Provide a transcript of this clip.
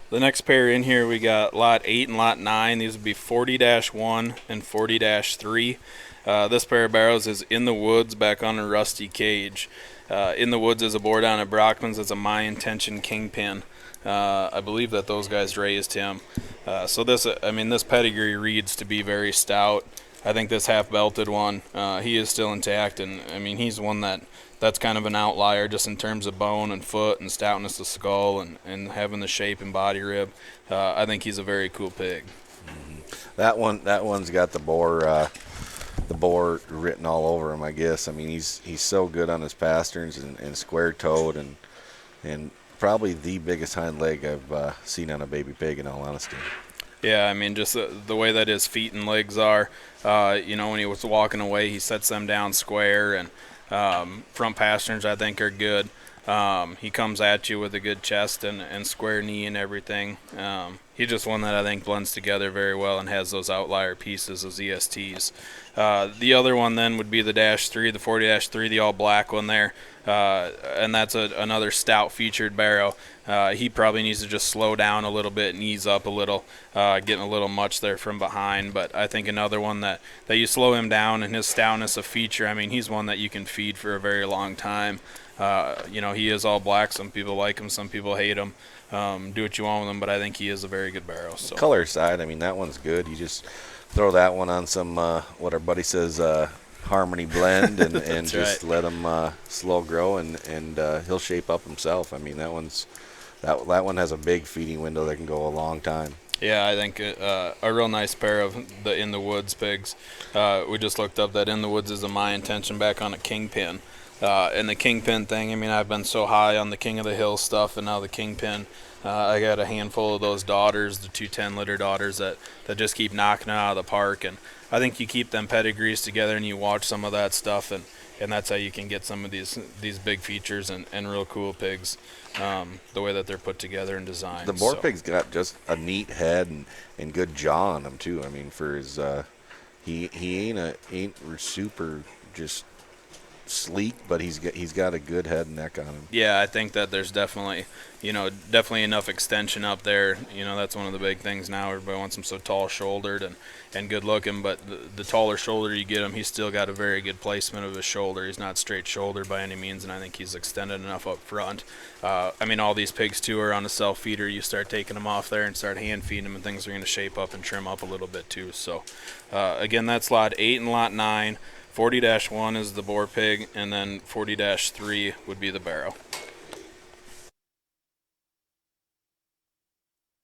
The next pair in here, we got lot 8 and lot 9. These would be 40-1 and 40-3. This pair of barrows is in the woods back on a rusty cage. In the woods is a boar down at Brockman's. It's a My Intention Kingpin. I believe that those guys raised him. So this pedigree reads to be very stout. I think this half-belted one, he is still intact, and I mean he's one that's kind of an outlier just in terms of bone and foot and stoutness of skull and having the shape and body rib. I think he's a very cool pig. That one's got the boar written all over him, I guess. I mean, he's so good on his pasterns and square-toed and probably the biggest hind leg I've seen on a baby pig, in all honesty. Yeah, I mean, just the way that his feet and legs are. When he was walking away, he sets them down square, and front pasterns, I think, are good. He comes at you with a good chest and square knee and everything. He's just one that I think blends together very well and has those outlier pieces, those ESTs. The other one then would be the -3, the 40-3, the all-black one there. And that's another stout featured barrow. He probably needs to just slow down a little bit and ease up a little, getting a little much there from behind. But I think another one that you slow him down and his stoutness of feature, I mean, he's one that you can feed for a very long time. He is all black. Some people like him, some people hate him. Do what you want with him, but I think he is a very good barrow. So. Color side, I mean, that one's good. You just throw that one on some, what our buddy says, harmony blend and just let him slow grow and he'll shape up himself. I mean, that one has a big feeding window that can go a long time. Yeah, I think a real nice pair of the In the Woods pigs. We just looked up that In the Woods is a My Intention back on a Kingpin. And the Kingpin thing, I mean, I've been so high on the King of the Hill stuff, and now the Kingpin. I got a handful of those daughters, the 2 10-litter daughters that just keep knocking it out of the park. And I think you keep them pedigrees together and you watch some of that stuff, and that's how you can get some of these big features and real cool pigs, the way that they're put together and designed. The boar pig's got just a neat head and good jaw on him too. I mean, for his he ain't super just sleek, but he's got a good head and neck on him. Yeah, I think that there's definitely enough extension up there. That's one of the big things now. Everybody wants him so tall-shouldered and good-looking, but the taller shoulder you get him, he's still got a very good placement of his shoulder. He's not straight-shouldered by any means, and I think he's extended enough up front. All these pigs, too, are on a self-feeder. You start taking them off there and start hand-feeding them, and things are going to shape up and trim up a little bit, too. So, again, that's lot 8 and lot 9. 40-1 is the boar pig, and then 40-3 would be the barrow.